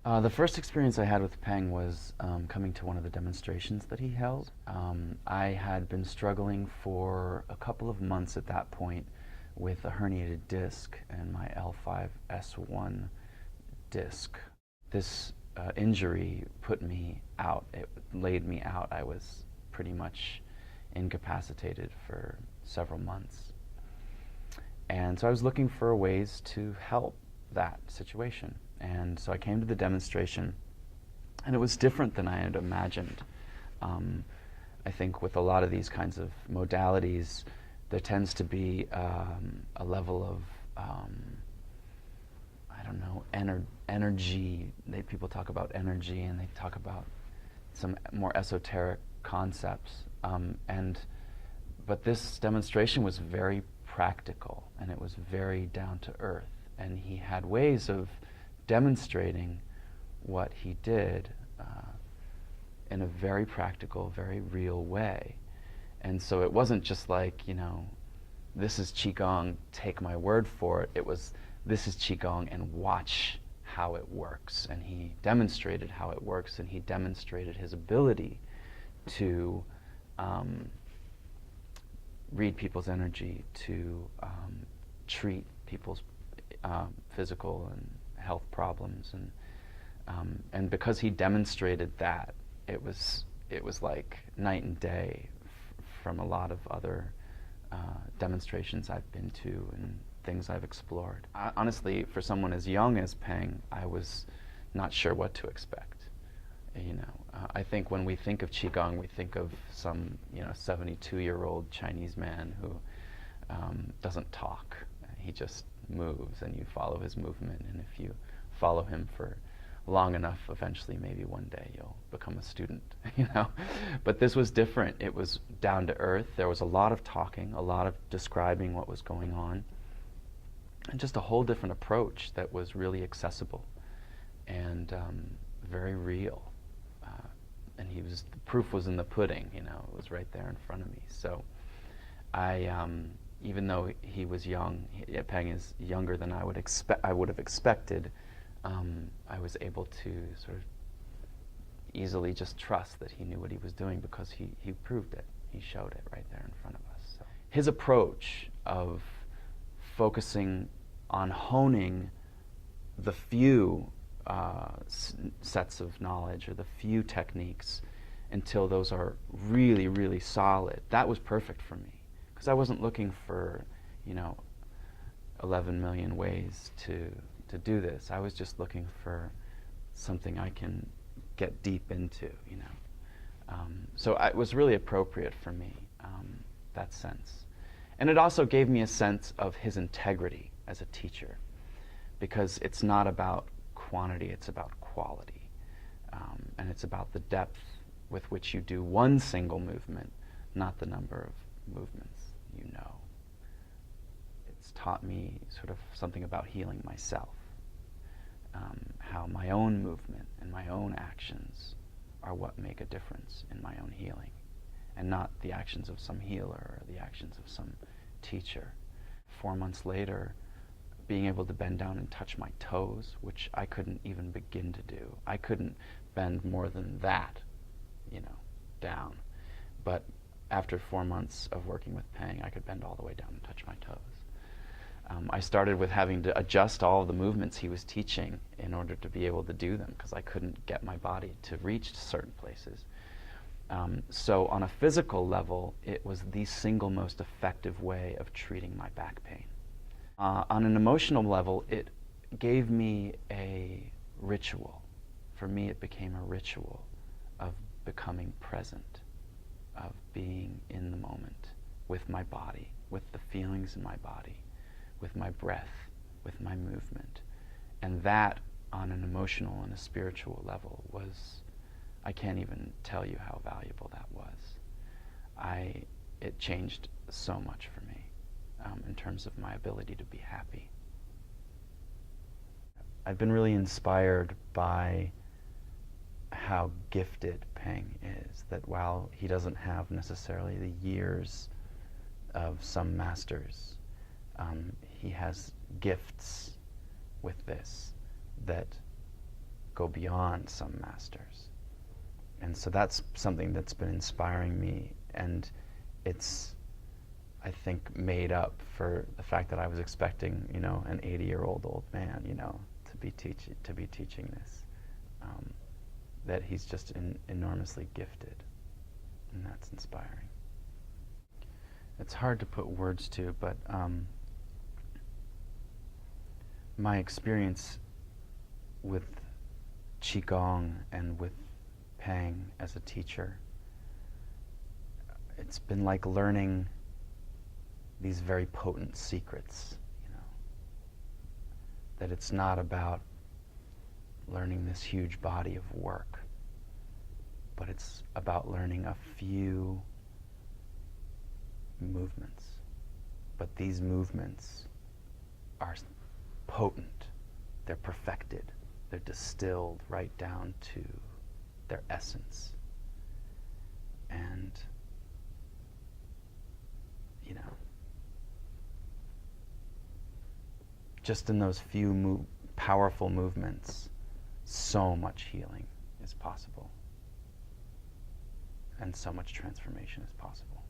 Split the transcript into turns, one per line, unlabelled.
The first experience I had with Peng was coming to one of the demonstrations that he held. I had been struggling for a couple of months at that point with a herniated disc in my L5-S1 disc. This injury put me out. It laid me out. I was pretty much incapacitated for several months. And so I was looking for ways to help that situation. And so I came to the demonstration, and it was different than I had imagined. I think with a lot of these kinds of modalities, there tends to be a level of, I don't know, energy. People talk about energy, and they talk about some more esoteric concepts. But this demonstration was very practical, and it was very down to earth. And he had ways of demonstrating what he did in a very practical, very real way. And so it wasn't just like, this is Qigong, take my word for it. It was, this is Qigong, and watch how it works. And he demonstrated how it works, and he demonstrated his ability to read people's energy, to treat people's physical and health problems, and because he demonstrated that, it was like night and day from a lot of other demonstrations I've been to and things I've explored. Honestly, for someone as young as Peng, I was not sure what to expect. I think when we think of Qigong, we think of some 72-year-old Chinese man who doesn't talk. He just moves, and you follow his movement, and if you follow him for long enough, eventually maybe one day you'll become a student. But this was different. It was down to earth. There was a lot of talking, a lot of describing what was going on, and just a whole different approach that was really accessible and very real. And the proof was in the pudding. It was right there in front of me. So I even though he was young, Peng is younger than I would have expected, I was able to sort of easily just trust that he knew what he was doing, because he proved it. He showed it right there in front of us. So his approach of focusing on honing the few sets of knowledge, or the few techniques, until those are really, really solid, that was perfect for me. Because I wasn't looking for, 11 million ways to do this. I was just looking for something I can get deep into, So it was really appropriate for me, that sense. And it also gave me a sense of his integrity as a teacher, because it's not about quantity, it's about quality. And it's about the depth with which you do one single movement, not the number of movements. It's taught me sort of something about healing myself, how my own movement and my own actions are what make a difference in my own healing, and not the actions of some healer or the actions of some teacher. 4 months later, being able to bend down and touch my toes, which I couldn't even begin to do. I couldn't bend more than that, down. But after 4 months of working with Peng, I could bend all the way down and touch my toes. I started with having to adjust all of the movements he was teaching in order to be able to do them, because I couldn't get my body to reach certain places. So on a physical level, it was the single most effective way of treating my back pain. On an emotional level, it gave me a ritual. For me, it became a ritual of becoming present, of being in the moment with my body, with the feelings in my body, with my breath, with my movement. And that, on an emotional and a spiritual level, was, I can't even tell you how valuable that was. It changed so much for me in terms of my ability to be happy. I've been really inspired by how gifted Peng is, that while he doesn't have necessarily the years of some masters, he has gifts with this that go beyond some masters. And so that's something that's been inspiring me, and it's, I think, made up for the fact that I was expecting, you know, an 80-year-old old man, you know, to be teaching this. That he's just enormously gifted, and that's inspiring. It's hard to put words to, but my experience with Qigong and with Pang as a teacher, it's been like learning these very potent secrets, you know, that it's not about learning this huge body of work, but it's about learning a few movements. But these movements are potent, they're perfected, they're distilled right down to their essence. And, you know, just in those few powerful movements, so much healing is possible, and so much transformation is possible.